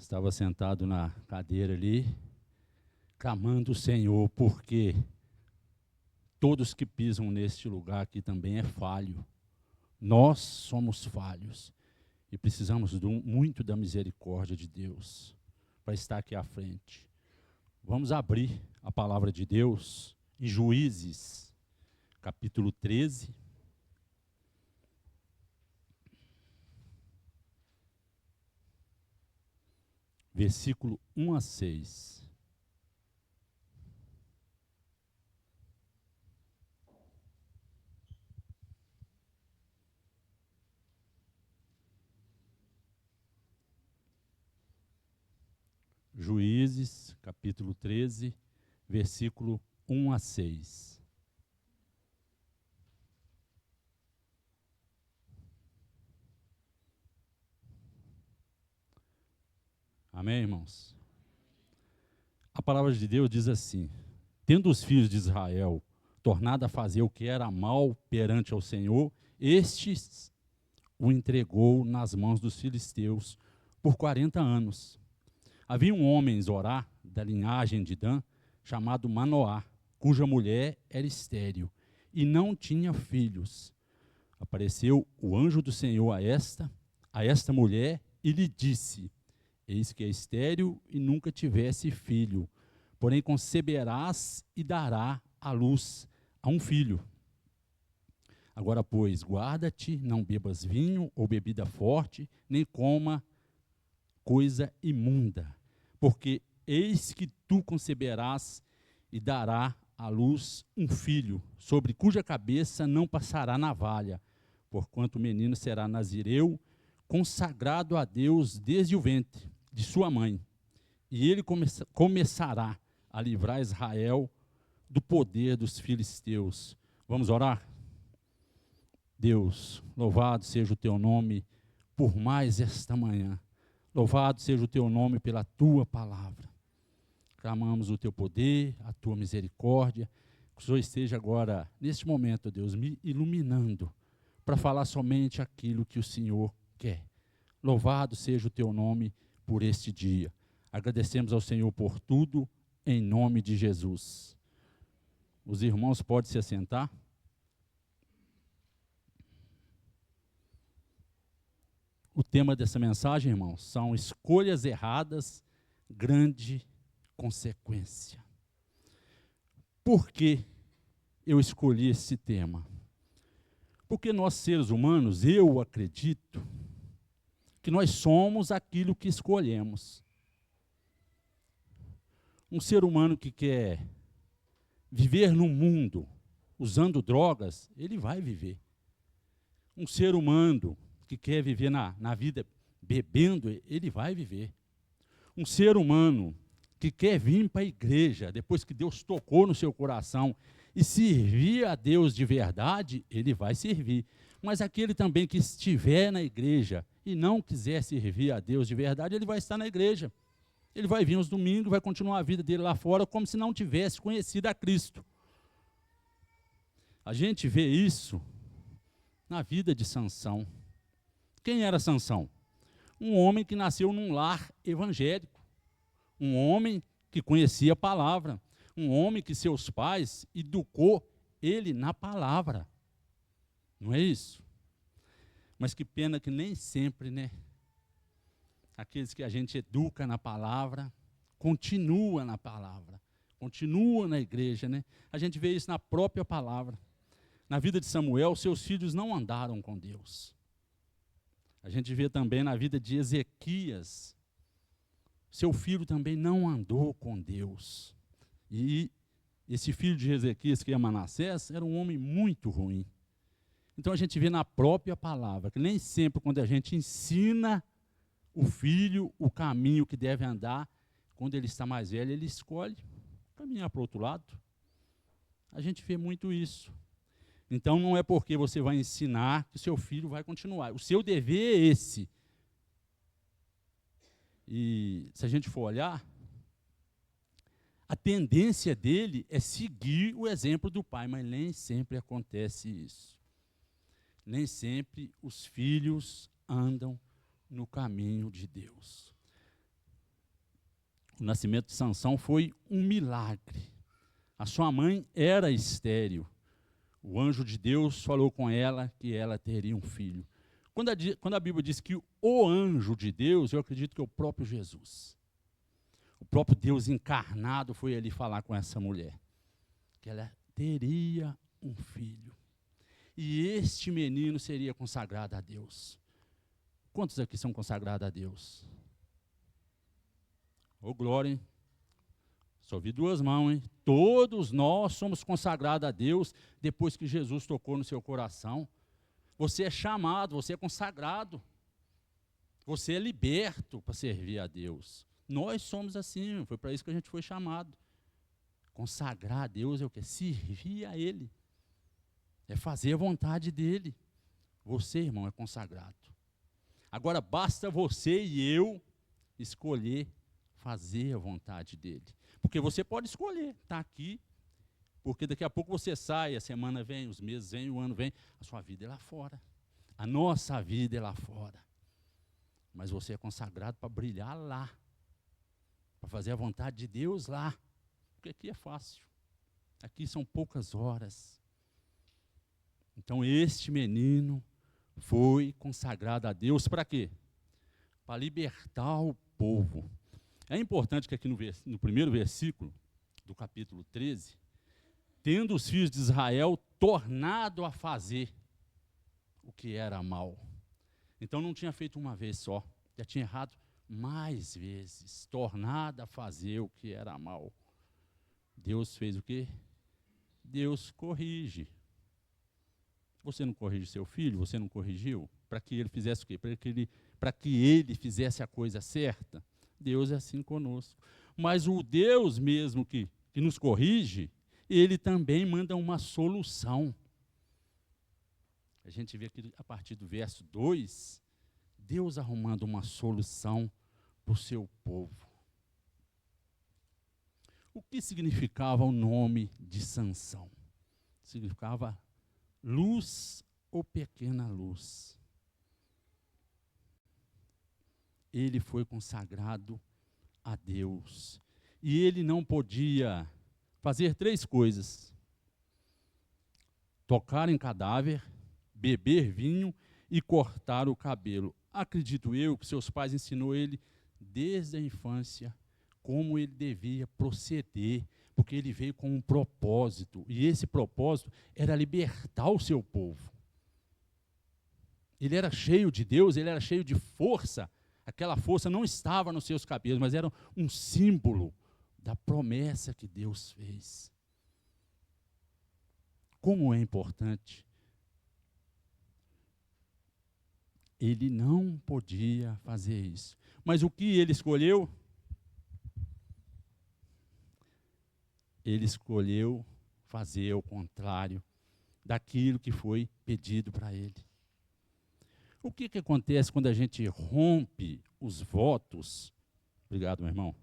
Estava sentado na cadeira ali, clamando o Senhor, porque todos que pisam neste lugar aqui também é falho. Nós somos falhos e precisamos muito da misericórdia de Deus para estar aqui à frente. Vamos abrir a palavra de Deus em Juízes, capítulo 13. Versículo 1 a 6. Juízes, capítulo 13, versículo 1 a 6. Amém, irmãos? A palavra de Deus diz assim: tendo os filhos de Israel tornado a fazer o que era mal perante ao Senhor, estes o entregou nas mãos dos filisteus por 40 anos. Havia um homem em Zorá, da linhagem de Dan, chamado Manoá, cuja mulher era estéril e não tinha filhos. Apareceu o anjo do Senhor a esta mulher e lhe disse: eis que é estéril e nunca tivesse filho, porém conceberás e dará à luz a um filho. Agora, pois, guarda-te, não bebas vinho ou bebida forte, nem coma coisa imunda, porque eis que tu conceberás e dará à luz um filho, sobre cuja cabeça não passará navalha, porquanto o menino será nazireu, consagrado a Deus desde o ventre de sua mãe, e ele começará a livrar Israel do poder dos filisteus. Vamos orar? Deus, louvado seja o teu nome por mais esta manhã. Louvado seja o teu nome pela tua palavra. Clamamos o teu poder, a tua misericórdia. Que o Senhor esteja agora, neste momento, Deus, me iluminando para falar somente aquilo que o Senhor quer. Louvado seja o teu nome por este dia. Agradecemos ao Senhor por tudo, em nome de Jesus. Os irmãos podem se assentar? O tema dessa mensagem, irmãos, são escolhas erradas, grande consequência. Por que eu escolhi esse tema? Porque nós, seres humanos, eu acredito que nós somos aquilo que escolhemos. Um ser humano que quer viver no mundo usando drogas, ele vai viver. Um ser humano que quer viver na vida bebendo, ele vai viver. Um ser humano que quer vir para a igreja, depois que Deus tocou no seu coração, e servir a Deus de verdade, ele vai servir. Mas aquele também que estiver na igreja e não quiser servir a Deus de verdade, ele vai estar na igreja. Ele vai vir aos domingos, vai continuar a vida dele lá fora, como se não tivesse conhecido a Cristo. A gente vê isso na vida de Sansão. Quem era Sansão? Um homem que nasceu num lar evangélico, um homem que conhecia a palavra, um homem que seus pais educou ele na palavra. Não é isso? Mas que pena que nem sempre, né? Aqueles que a gente educa na palavra, continua na palavra, continua na igreja, né? A gente vê isso na própria palavra. Na vida de Samuel, seus filhos não andaram com Deus. A gente vê também na vida de Ezequias, seu filho também não andou com Deus. E esse filho de Ezequias, que é Manassés, era um homem muito ruim. Então a gente vê na própria palavra, que nem sempre quando a gente ensina o filho o caminho que deve andar, quando ele está mais velho, ele escolhe caminhar para o outro lado. A gente vê muito isso. Então não é porque você vai ensinar que o seu filho vai continuar. O seu dever é esse. E se a gente for olhar, a tendência dele é seguir o exemplo do pai, mas nem sempre acontece isso. Nem sempre os filhos andam no caminho de Deus. O nascimento de Sansão foi um milagre. A sua mãe era estéril. O anjo de Deus falou com ela que ela teria um filho. Quando a Bíblia diz que o anjo de Deus, eu acredito que é o próprio Jesus. O próprio Deus encarnado foi ali falar com essa mulher. Que ela teria um filho. E este menino seria consagrado a Deus. Quantos aqui são consagrados a Deus? Ô glória, hein? Só vi duas mãos, hein? Todos nós somos consagrados a Deus depois que Jesus tocou no seu coração. Você é chamado, você é consagrado. Você é liberto para servir a Deus. Nós somos assim, foi para isso que a gente foi chamado. Consagrar a Deus é o quê? Servir a Ele. É fazer a vontade dEle. Você, irmão, é consagrado. Agora basta você e eu escolher fazer a vontade dEle. Porque você pode escolher estar aqui, porque daqui a pouco você sai, a semana vem, os meses vêm, o ano vem, a sua vida é lá fora. A nossa vida é lá fora. Mas você é consagrado para brilhar lá, para fazer a vontade de Deus lá. Porque aqui é fácil. Aqui são poucas horas. Então este menino foi consagrado a Deus para quê? Para libertar o povo. É importante que aqui no primeiro versículo do capítulo 13, tendo os filhos de Israel tornado a fazer o que era mal. Então não tinha feito uma vez só, já tinha errado mais vezes, tornado a fazer o que era mal. Deus fez o quê? Deus corrige. Você não corrige seu filho? Você não corrigiu? Para que ele fizesse o quê? Para que ele fizesse a coisa certa? Deus é assim conosco. Mas o Deus mesmo que nos corrige, Ele também manda uma solução. A gente vê aqui a partir do verso 2, Deus arrumando uma solução para o seu povo. O que significava o nome de Sansão? Significava luz ou pequena luz. Ele foi consagrado a Deus. E ele não podia fazer três coisas: tocar em cadáver, beber vinho e cortar o cabelo. Acredito eu que seus pais ensinou ele desde a infância como ele devia proceder, porque ele veio com um propósito, e esse propósito era libertar o seu povo. Ele era cheio de Deus, ele era cheio de força. Aquela força não estava nos seus cabelos, mas era um símbolo da promessa que Deus fez. Como é importante. Ele não podia fazer isso. Mas o que ele escolheu? Ele escolheu fazer o contrário daquilo que foi pedido para ele. O que acontece quando a gente rompe os votos? Obrigado, meu irmão.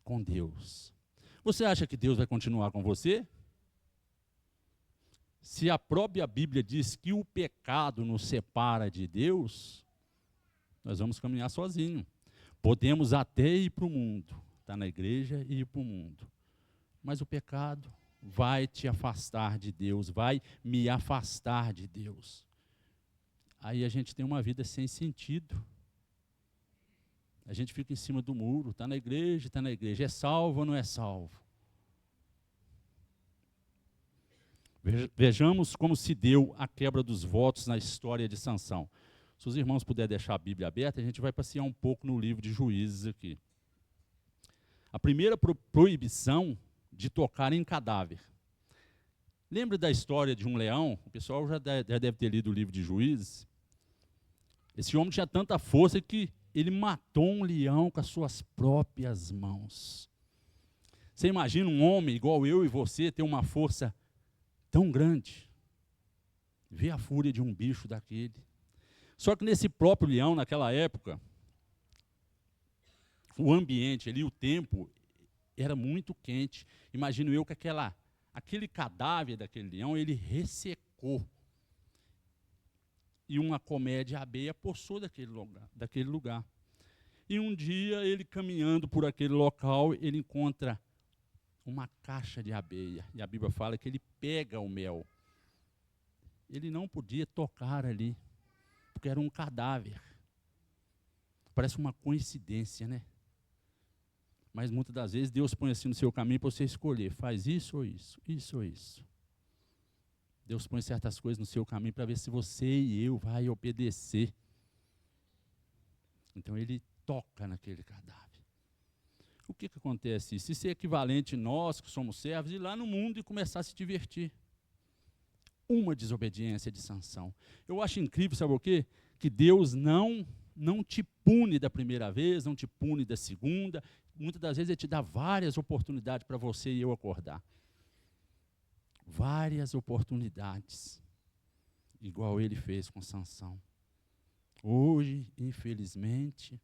Com Deus. Você acha que Deus vai continuar com você? Se a própria Bíblia diz que o pecado nos separa de Deus, nós vamos caminhar sozinhos. Podemos até ir para o mundo, estar na igreja e ir para o mundo. Mas o pecado vai te afastar de Deus, vai me afastar de Deus. Aí a gente tem uma vida sem sentido. A gente fica em cima do muro, está na igreja, é salvo ou não é salvo? Vejamos como se deu a quebra dos votos na história de Sansão. Se os irmãos puderem deixar a Bíblia aberta, a gente vai passear um pouco no livro de Juízes aqui. A primeira proibição de tocar em cadáver. Lembra da história de um leão? O pessoal já deve ter lido o livro de Juízes. Esse homem tinha tanta força que ele matou um leão com as suas próprias mãos. Você imagina um homem igual eu e você ter uma força tão grande? Vê a fúria de um bicho daquele. Só que nesse próprio leão, naquela época, o ambiente ali, o tempo, era muito quente. Imagino eu que aquele cadáver daquele leão, ele ressecou. E uma colmeia de abelha poçou daquele lugar. E um dia, ele caminhando por aquele local, ele encontra uma caixa de abelha. E a Bíblia fala que ele pega o mel. Ele não podia tocar ali, porque era um cadáver. Parece uma coincidência, né? Mas muitas das vezes Deus põe assim no seu caminho para você escolher. Faz isso ou isso, isso ou isso. Deus põe certas coisas no seu caminho para ver se você e eu vai obedecer. Então ele toca naquele cadáver. O que acontece? Isso é equivalente nós, que somos servos, ir lá no mundo e começar a se divertir. Uma desobediência de Sansão. Eu acho incrível, sabe o quê? Que Deus não te pune da primeira vez, não te pune da segunda. Muitas das vezes Ele te dá várias oportunidades para você e eu acordar. Várias oportunidades. Igual Ele fez com Sansão. Hoje, infelizmente,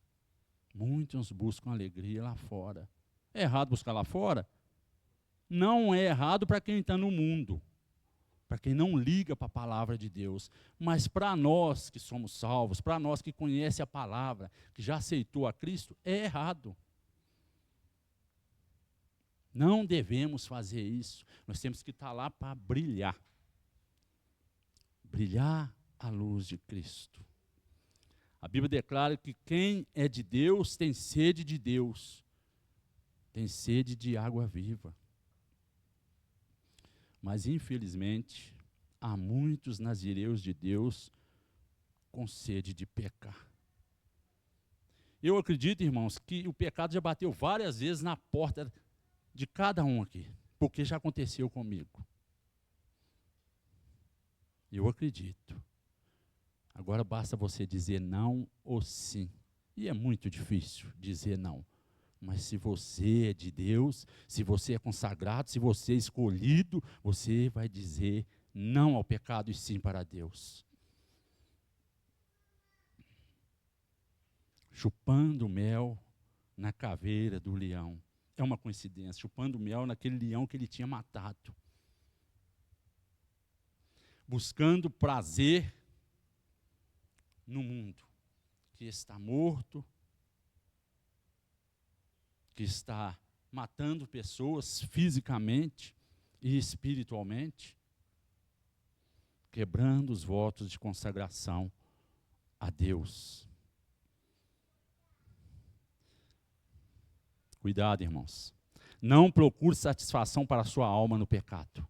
muitos buscam alegria lá fora. É errado buscar lá fora? Não é errado para quem está no mundo. Para quem não liga para a palavra de Deus, mas para nós que somos salvos, para nós que conhecem a palavra, que já aceitou a Cristo, é errado. Não devemos fazer isso. Nós temos que estar lá para brilhar. Brilhar a luz de Cristo. A Bíblia declara que quem é de Deus tem sede de Deus. Tem sede de água viva. Mas, infelizmente, há muitos nazireus de Deus com sede de pecar. Eu acredito, irmãos, que o pecado já bateu várias vezes na porta de cada um aqui, porque já aconteceu comigo. Eu acredito. Agora basta você dizer não ou sim. E é muito difícil dizer não. Mas se você é de Deus, se você é consagrado, se você é escolhido, você vai dizer não ao pecado e sim para Deus. Chupando mel na caveira do leão. É uma coincidência, chupando mel naquele leão que ele tinha matado. Buscando prazer no mundo que está morto, que está matando pessoas fisicamente e espiritualmente, quebrando os votos de consagração a Deus. Cuidado, irmãos. Não procure satisfação para a sua alma no pecado.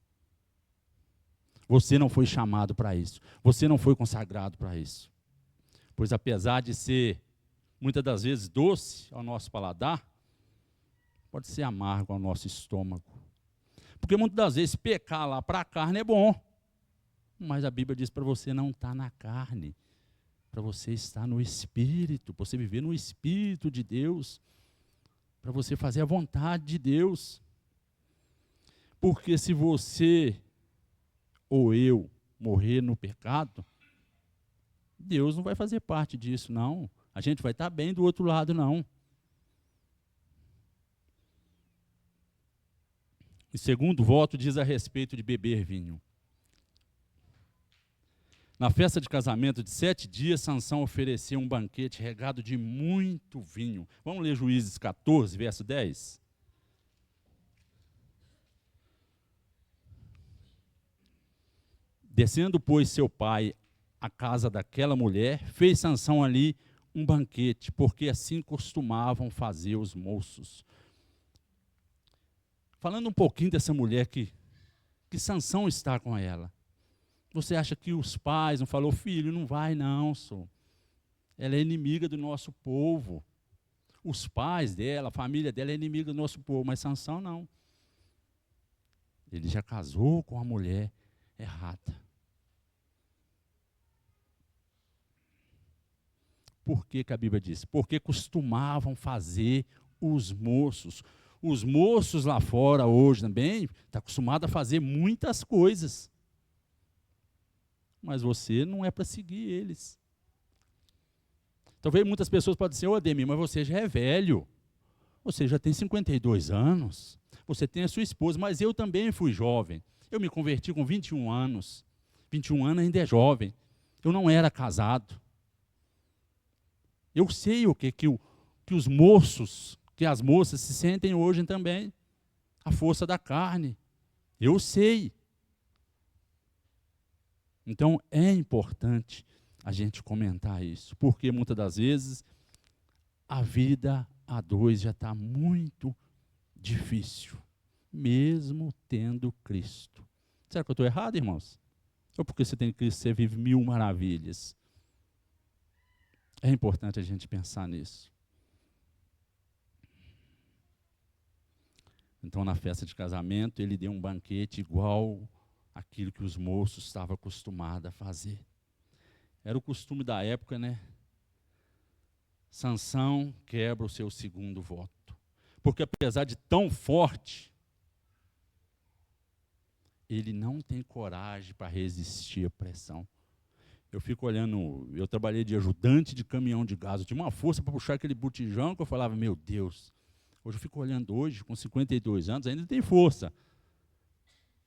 Você não foi chamado para isso. Você não foi consagrado para isso. Pois apesar de ser, muitas das vezes, doce ao nosso paladar, pode ser amargo ao nosso estômago. Porque muitas das vezes pecar lá para a carne é bom. Mas a Bíblia diz para você não estar na carne. Para você estar no Espírito. Para você viver no Espírito de Deus. Para você fazer a vontade de Deus. Porque se você ou eu morrer no pecado, Deus não vai fazer parte disso, não. A gente vai estar bem do outro lado, não. O segundo voto diz a respeito de beber vinho. Na festa de casamento de 7 dias, Sansão ofereceu um banquete regado de muito vinho. Vamos ler Juízes 14, verso 10. Descendo, pois, seu pai à casa daquela mulher, fez Sansão ali um banquete, porque assim costumavam fazer os moços. Falando um pouquinho dessa mulher que Sansão está com ela. Você acha que os pais não falaram, filho, não vai não, só. Ela é inimiga do nosso povo. Os pais dela, a família dela é inimiga do nosso povo, mas Sansão não. Ele já casou com a mulher errada. Por que a Bíblia diz? Porque costumavam fazer os moços. Os moços lá fora hoje também estão acostumados a fazer muitas coisas. Mas você não é para seguir eles. Talvez muitas pessoas podem dizer, ô Ademir, mas você já é velho. Você já tem 52 anos. Você tem a sua esposa, mas eu também fui jovem. Eu me converti com 21 anos. 21 anos ainda é jovem. Eu não era casado. Eu sei o que que os moços, que as moças se sentem hoje também. A força da carne. Eu sei. Então, é importante a gente comentar isso, porque muitas das vezes a vida a dois já está muito difícil, mesmo tendo Cristo. Será que eu estou errado, irmãos? Ou porque você tem Cristo, você vive mil maravilhas? É importante a gente pensar nisso. Então, na festa de casamento, ele deu um banquete igual àquilo que os moços estavam acostumados a fazer. Era o costume da época, né? Sansão quebra o seu segundo voto. Porque apesar de tão forte, ele não tem coragem para resistir à pressão. Eu fico olhando, eu trabalhei de ajudante de caminhão de gás, eu tinha uma força para puxar aquele botijão que eu falava, meu Deus. Hoje eu fico olhando hoje, com 52 anos, ainda tem força.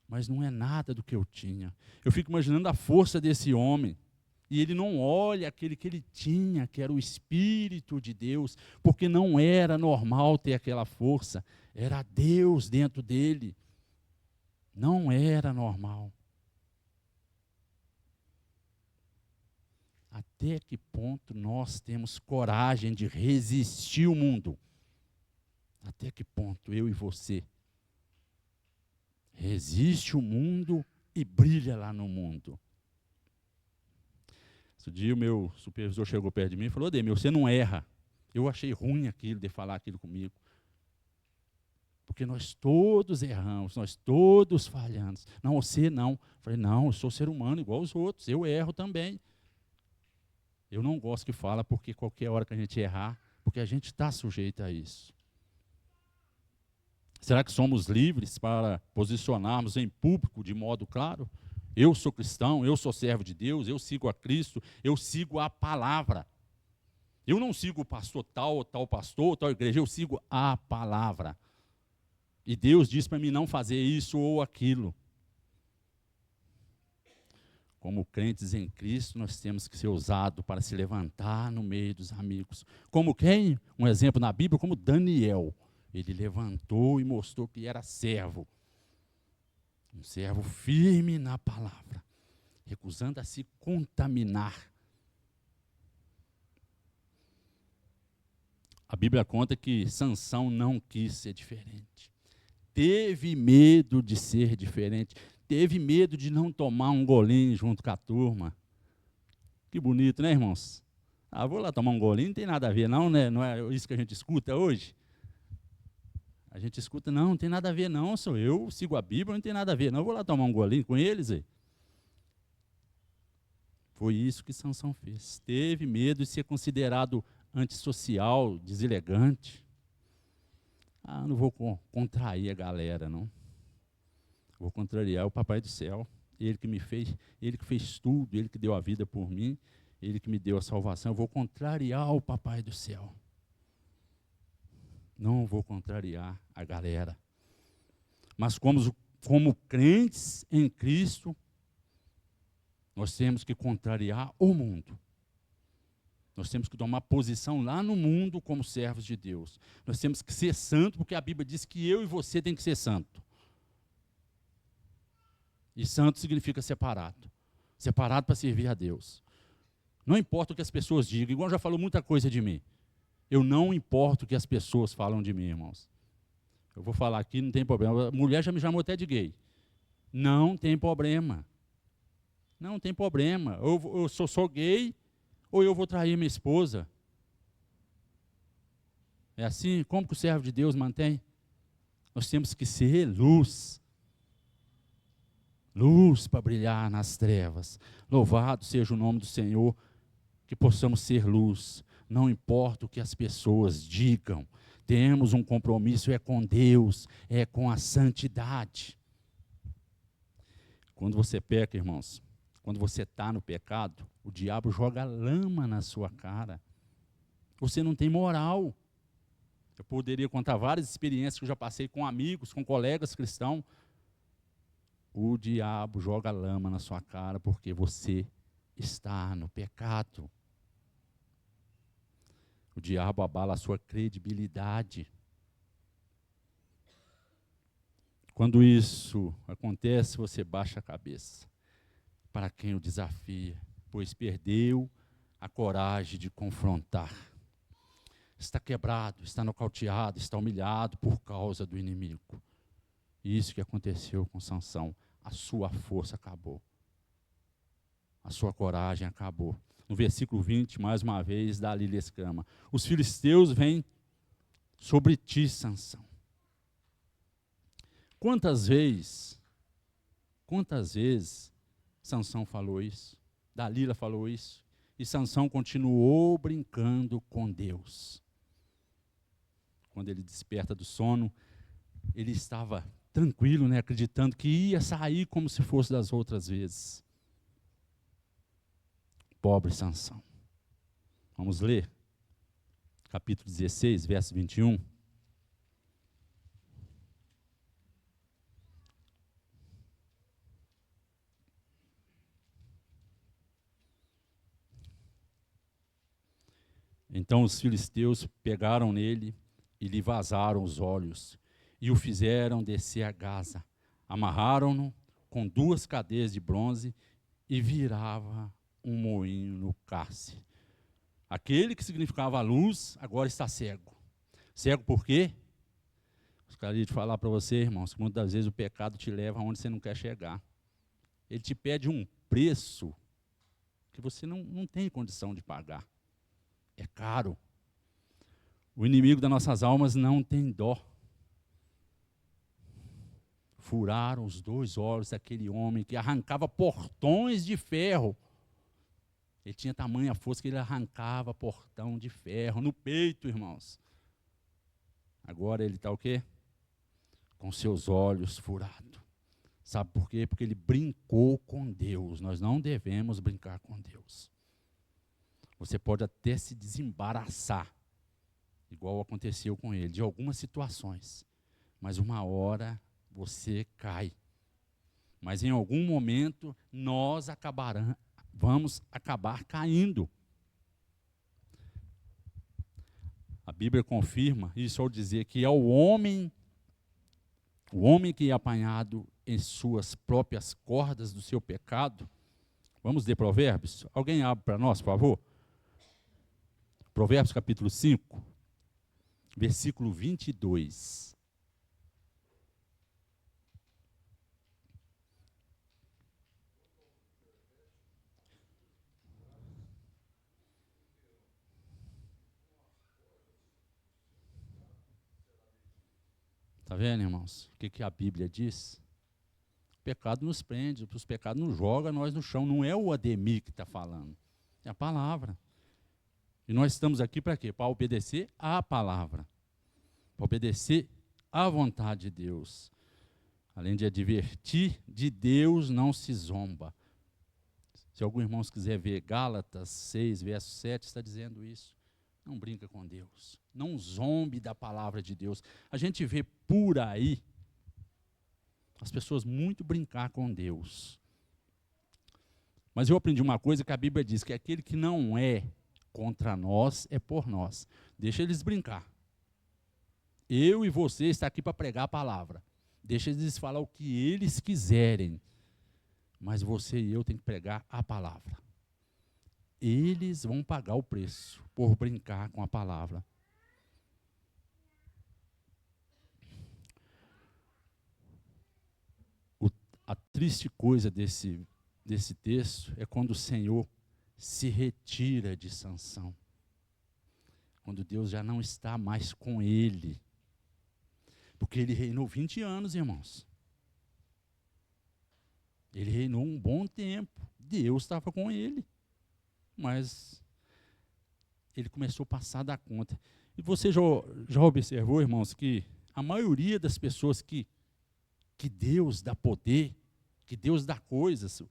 Mas não é nada do que eu tinha. Eu fico imaginando a força desse homem. E ele não olha aquele que ele tinha, que era o Espírito de Deus, porque não era normal ter aquela força. Era Deus dentro dele. Não era normal. Até que ponto nós temos coragem de resistir o mundo? Até que ponto eu e você resiste o mundo e brilha lá no mundo? Esse dia o meu supervisor chegou perto de mim e falou, Ademir, você não erra. Eu achei ruim aquilo, de falar aquilo comigo. Porque nós todos erramos, nós todos falhamos. Não, você não. Eu falei, não, eu sou ser humano igual os outros, eu erro também. Eu não gosto que fala porque qualquer hora que a gente errar, porque a gente está sujeito a isso. Será que somos livres para posicionarmos em público de modo claro? Eu sou cristão, eu sou servo de Deus, eu sigo a Cristo, eu sigo a palavra. Eu não sigo o pastor tal, tal pastor, tal igreja, eu sigo a palavra. E Deus diz para mim não fazer isso ou aquilo. Como crentes em Cristo, nós temos que ser usados para se levantar no meio dos amigos. Como quem? Um exemplo na Bíblia, como Daniel. Ele levantou e mostrou que era servo. Um servo firme na palavra, recusando a se contaminar. A Bíblia conta que Sansão não quis ser diferente. Teve medo de ser diferente. Teve medo de não tomar um golinho junto com a turma. Que bonito, né, irmãos? Ah, vou lá tomar um golinho, não tem nada a ver, não, né? Não é isso que a gente escuta hoje? A gente escuta, não tem nada a ver, não, sou eu, sigo a Bíblia, não tem nada a ver, não, eu vou lá tomar um golinho com eles. Aí. Foi isso que Sansão fez. Teve medo de ser considerado antissocial, deselegante. Ah, não vou contrair a galera, não. Vou contrariar o Papai do Céu. Ele que me fez, ele que fez tudo, ele que deu a vida por mim, ele que me deu a salvação. Eu vou contrariar o Papai do Céu. Não vou contrariar a galera. Mas como crentes em Cristo, nós temos que contrariar o mundo. Nós temos que tomar posição lá no mundo como servos de Deus. Nós temos que ser santos, porque a Bíblia diz que eu e você tem que ser santo. E santo significa separado. Separado para servir a Deus. Não importa o que as pessoas digam, igual já falou muita coisa de mim. Eu não importo o que as pessoas falam de mim, irmãos. Eu vou falar aqui, não tem problema. A mulher já me chamou até de gay. Não tem problema. Não tem problema. Eu sou gay ou eu vou trair minha esposa. É assim? Como que o servo de Deus mantém? Nós temos que ser luz. Luz para brilhar nas trevas. Louvado seja o nome do Senhor, que possamos ser luz. Não importa o que as pessoas digam. Temos um compromisso, é com Deus, é com a santidade. Quando você peca, irmãos, quando você está no pecado, o diabo joga lama na sua cara. Você não tem moral. Eu poderia contar várias experiências que eu já passei com amigos, com colegas cristãos. O diabo joga lama na sua cara porque você está no pecado. O diabo abala a sua credibilidade. Quando isso acontece, você baixa a cabeça para quem o desafia, pois perdeu a coragem de confrontar. Está quebrado, está nocauteado, está humilhado por causa do inimigo. Isso que aconteceu com Sansão. A sua força acabou. A sua coragem acabou. No versículo 20, mais uma vez, Dalila exclama: os filisteus vêm sobre ti, Sansão. Quantas vezes Sansão falou isso? Dalila falou isso? E Sansão continuou brincando com Deus. Quando ele desperta do sono, ele estava tranquilo, né, acreditando que ia sair como se fosse das outras vezes. Pobre Sansão. Vamos ler? Capítulo 16, verso 21. Então os filisteus pegaram nele e lhe vazaram os olhos, e o fizeram descer a Gaza. Amarraram-no com 2 cadeias de bronze e virava um moinho no cárcere. Aquele que significava a luz, agora está cego. Cego por quê? Gostaria de falar para você, irmãos, que muitas vezes o pecado te leva aonde você não quer chegar. Ele te pede um preço que você não tem condição de pagar. É caro. O inimigo das nossas almas não tem dó. Furaram os 2 olhos daquele homem que arrancava portões de ferro. Ele tinha tamanha força que ele arrancava portão de ferro no peito, irmãos. Agora ele está o quê? Com seus olhos furados. Sabe por quê? Porque ele brincou com Deus. Nós não devemos brincar com Deus. Você pode até se desembaraçar, igual aconteceu com ele, de algumas situações. Mas uma hora você cai. Mas em algum momento nós vamos acabar caindo. A Bíblia confirma isso ao dizer que é o homem que é apanhado em suas próprias cordas do seu pecado. Vamos ler Provérbios? Alguém abre para nós, por favor? Provérbios capítulo 5, versículo 22. Está vendo, irmãos? O que a Bíblia diz? O pecado nos prende, os pecados nos jogam nós no chão. Não é o Ademir que está falando, é a palavra. E nós estamos aqui para quê? Para obedecer à palavra. Para obedecer à vontade de Deus. Além de advertir, de Deus não se zomba. Se algum irmão quiser ver Gálatas 6, verso 7, está dizendo isso. Não brinca com Deus. Não zombe da palavra de Deus. A gente vê por aí as pessoas muito brincar com Deus. Mas eu aprendi uma coisa que a Bíblia diz, que aquele que não é contra nós é por nós. Deixa eles brincar. Eu e você está aqui para pregar a palavra. Deixa eles falar o que eles quiserem. Mas você e eu tem que pregar a palavra. Eles vão pagar o preço por brincar com a palavra. A triste coisa desse texto é quando o Senhor se retira de Sansão. Quando Deus já não está mais com ele. Porque ele reinou 20 anos, irmãos. Ele reinou um bom tempo. Deus estava com ele. Mas ele começou a passar da conta. E você já observou, irmãos, que a maioria das pessoas que Deus dá poder, que Deus dá coisas,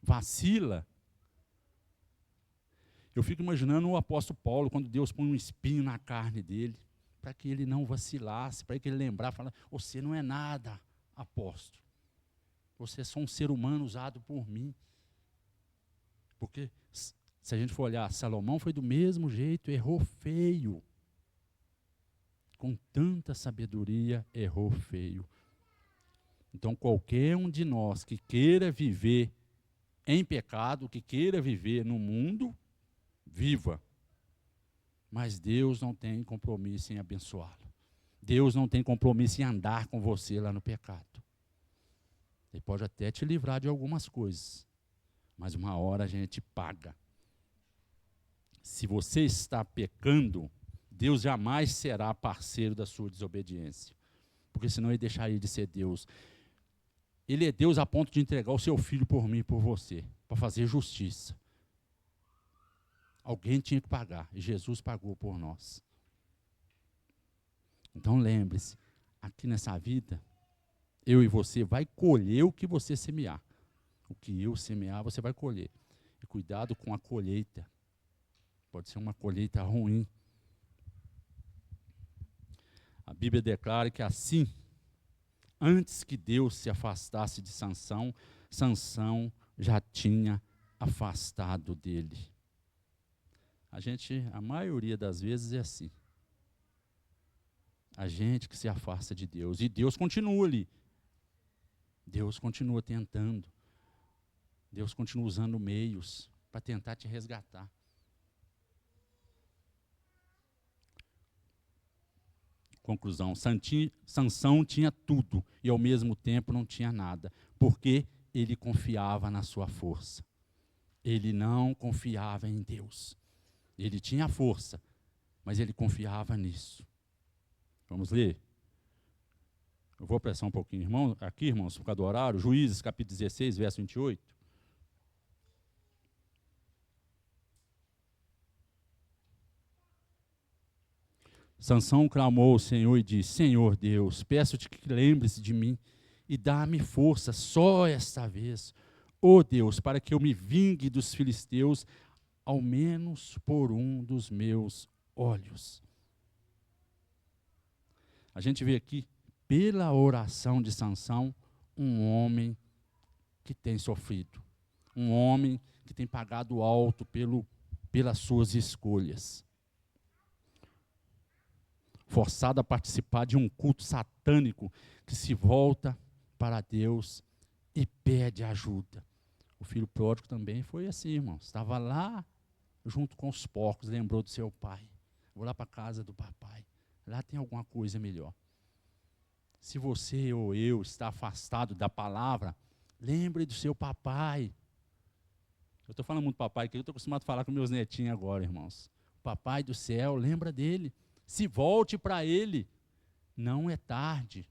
vacila. Eu fico imaginando o apóstolo Paulo, quando Deus põe um espinho na carne dele, para que ele não vacilasse, para que ele lembrasse, falar, você não é nada, apóstolo. Você é só um ser humano usado por mim. Porque Se a gente for olhar, Salomão foi do mesmo jeito, errou feio. Com tanta sabedoria, errou feio. Então, qualquer um de nós que queira viver em pecado, que queira viver no mundo, viva. Mas Deus não tem compromisso em abençoá-lo. Deus não tem compromisso em andar com você lá no pecado. Ele pode até te livrar de algumas coisas, mas uma hora a gente paga. Se você está pecando, Deus jamais será parceiro da sua desobediência, porque senão ele deixaria de ser Deus. Ele é Deus a ponto de entregar o seu filho por mim e por você, para fazer justiça. Alguém tinha que pagar, e Jesus pagou por nós. Então lembre-se, aqui nessa vida, eu e você vai colher o que você semear. O que eu semear, você vai colher. E cuidado com a colheita. Pode ser uma colheita ruim. A Bíblia declara que assim, antes que Deus se afastasse de Sansão, Sansão já tinha afastado dele. A maioria das vezes é assim. A gente que se afasta de Deus. E Deus continua ali. Deus continua tentando. Deus continua usando meios para tentar te resgatar. Conclusão, Sansão tinha tudo e ao mesmo tempo não tinha nada, porque ele confiava na sua força. Ele não confiava em Deus. Ele tinha força, mas ele confiava nisso. Vamos ler? Eu vou apressar um pouquinho, irmãos, por causa do horário. Juízes, capítulo 16, verso 28. Sansão clamou ao Senhor e disse: Senhor Deus, peço-te que lembre-se de mim e dá-me força só esta vez, ó Deus, para que eu me vingue dos filisteus, ao menos por um dos meus olhos. A gente vê aqui, pela oração de Sansão, um homem que tem sofrido, um homem que tem pagado alto pelas suas escolhas. Forçado a participar de um culto satânico que se volta para Deus e pede ajuda. O filho pródigo também foi assim, irmãos. Estava lá junto com os porcos, lembrou do seu pai. Vou lá para a casa do papai. Lá tem alguma coisa melhor. Se você ou eu está afastado da palavra, lembre do seu papai. Eu estou falando muito papai, porque eu estou acostumado a falar com meus netinhos agora, irmãos. O papai do céu, lembra dele. Se volte para ele, não é tarde.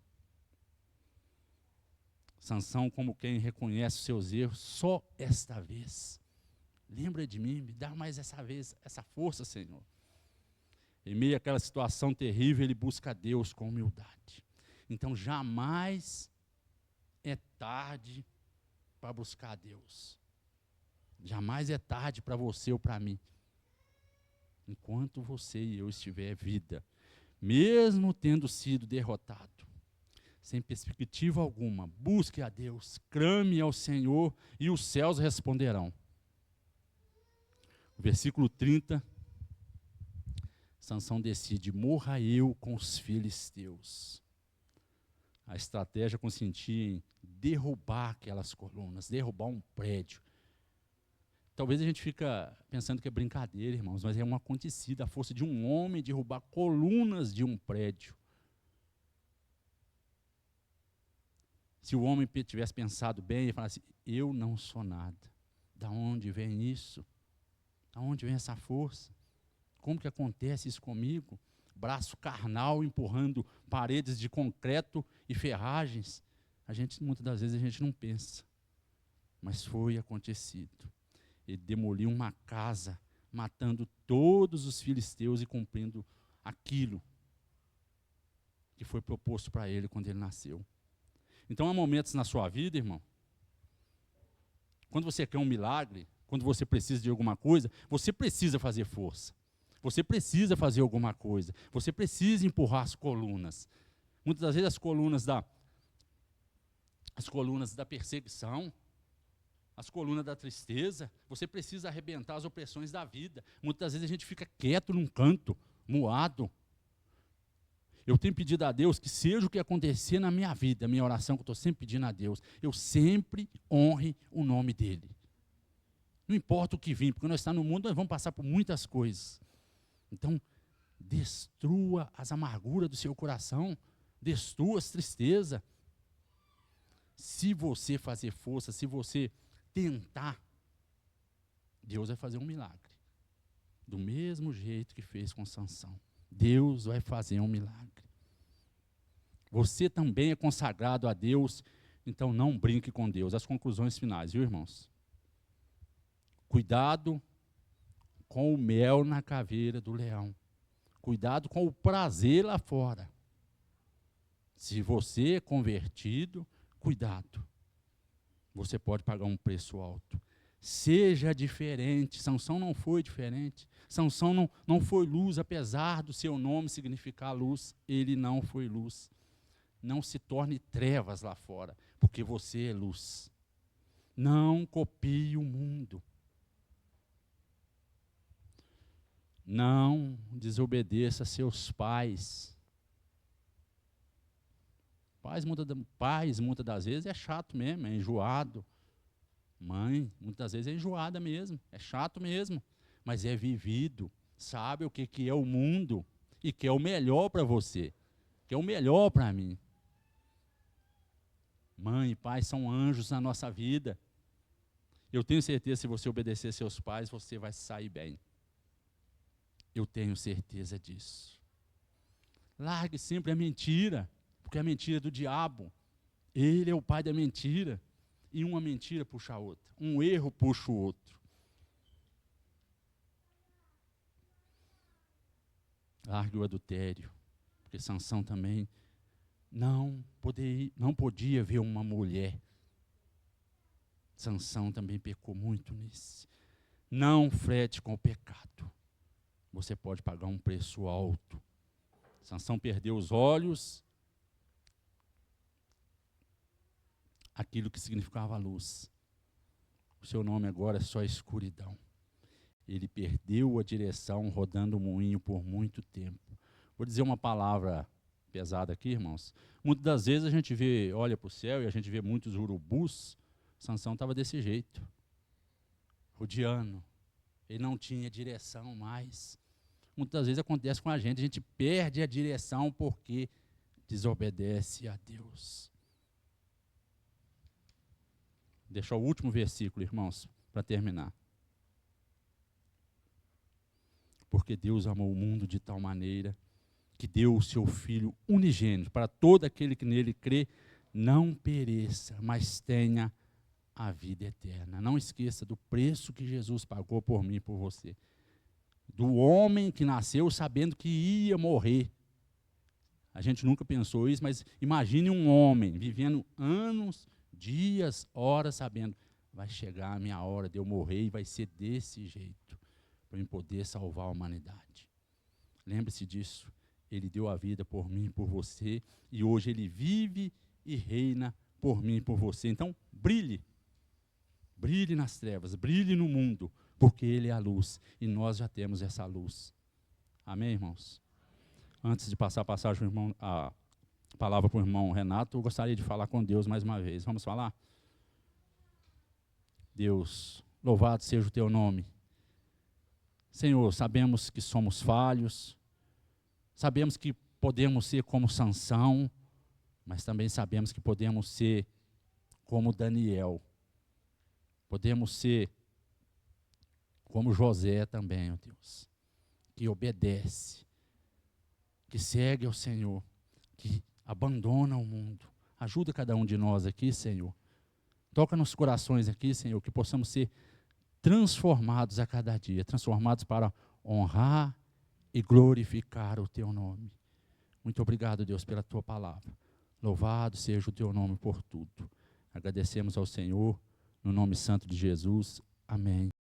Sansão, como quem reconhece os seus erros, só esta vez. Lembra de mim, me dá mais essa vez, essa força, Senhor. Em meio àquela situação terrível, ele busca a Deus com humildade. Então, jamais é tarde para buscar a Deus. Jamais é tarde para você ou para mim. Enquanto você e eu estiver vida, mesmo tendo sido derrotado, sem perspectiva alguma, busque a Deus, clame ao Senhor e os céus responderão. Versículo 30, Sansão decide: morra eu com os filisteus. A estratégia consistia em derrubar aquelas colunas, derrubar um prédio. Talvez a gente fica pensando que é brincadeira, irmãos, mas é um acontecido, a força de um homem derrubar colunas de um prédio. Se o homem tivesse pensado bem, ele falasse: eu não sou nada. Da onde vem isso? Da onde vem essa força? Como que acontece isso comigo? Braço carnal empurrando paredes de concreto e ferragens. Muitas das vezes a gente não pensa, mas foi acontecido. Ele demoliu uma casa, matando todos os filisteus e cumprindo aquilo que foi proposto para ele quando ele nasceu. Então há momentos na sua vida, irmão, quando você quer um milagre, quando você precisa de alguma coisa, você precisa fazer força. Você precisa fazer alguma coisa. Você precisa empurrar as colunas. Muitas das vezes as colunas da perseguição, as colunas da tristeza. Você precisa arrebentar as opressões da vida. Muitas vezes a gente fica quieto num canto, moado. Eu tenho pedido a Deus que seja o que acontecer na minha vida, a minha oração que eu estou sempre pedindo a Deus, eu sempre honre o nome dEle. Não importa o que vir, porque nós estamos no mundo, nós vamos passar por muitas coisas. Então, destrua as amarguras do seu coração, destrua as tristezas. Se você fazer força, se você tentar, Deus vai fazer um milagre. Do mesmo jeito que fez com Sansão. Deus vai fazer um milagre. Você também é consagrado a Deus, então não brinque com Deus. As conclusões finais, viu, irmãos? Cuidado com o mel na caveira do leão. Cuidado com o prazer lá fora. Se você é convertido, cuidado. Você pode pagar um preço alto. Seja diferente. Sansão não foi diferente. Sansão não foi luz, apesar do seu nome significar luz. Ele não foi luz. Não se torne trevas lá fora, porque você é luz. Não copie o mundo. Não desobedeça seus pais. Pais, muitas das vezes, é chato mesmo, é enjoado. Mãe, muitas vezes é enjoada mesmo, é chato mesmo. Mas é vivido, sabe o que é o mundo e quer o melhor para você, quer o melhor para mim. Mãe e pai são anjos na nossa vida. Eu tenho certeza que se você obedecer seus pais, você vai sair bem. Eu tenho certeza disso. Largue sempre a mentira, porque a mentira é do diabo. Ele é o pai da mentira. E uma mentira puxa a outra. Um erro puxa o outro. Largue o adultério, porque Sansão também não podia ver uma mulher. Sansão também pecou muito nisso. Não frete com o pecado. Você pode pagar um preço alto. Sansão perdeu os olhos, aquilo que significava a luz. O seu nome agora é só escuridão. Ele perdeu a direção rodando o moinho por muito tempo. Vou dizer uma palavra pesada aqui, irmãos. Muitas das vezes a gente olha para o céu e a gente vê muitos urubus. Sansão estava desse jeito, rodeando. Ele não tinha direção mais. Muitas vezes acontece com a gente perde a direção porque desobedece a Deus. Deixa o último versículo, irmãos, para terminar. Porque Deus amou o mundo de tal maneira que deu o seu Filho unigênito para todo aquele que nele crê, não pereça, mas tenha a vida eterna. Não esqueça do preço que Jesus pagou por mim e por você. Do homem que nasceu sabendo que ia morrer. A gente nunca pensou isso, mas imagine um homem vivendo anos, dias, horas, sabendo, vai chegar a minha hora de eu morrer e vai ser desse jeito, para eu poder salvar a humanidade. Lembre-se disso. Ele deu a vida por mim e por você, e hoje ele vive e reina por mim e por você. Então, brilhe. Brilhe nas trevas, brilhe no mundo, porque ele é a luz, e nós já temos essa luz. Amém, irmãos? Antes de passar a palavra para o irmão Renato, eu gostaria de falar com Deus mais uma vez. Vamos falar? Deus, louvado seja o teu nome. Senhor, sabemos que somos falhos, sabemos que podemos ser como Sansão, mas também sabemos que podemos ser como Daniel. Podemos ser como José também, ó Deus, que obedece, que segue ao Senhor, que abandona o mundo. Ajuda cada um de nós aqui, Senhor. Toca nos corações aqui, Senhor, que possamos ser transformados a cada dia, transformados para honrar e glorificar o teu nome. Muito obrigado, Deus, pela tua palavra. Louvado seja o teu nome por tudo. Agradecemos ao Senhor, no nome santo de Jesus. Amém.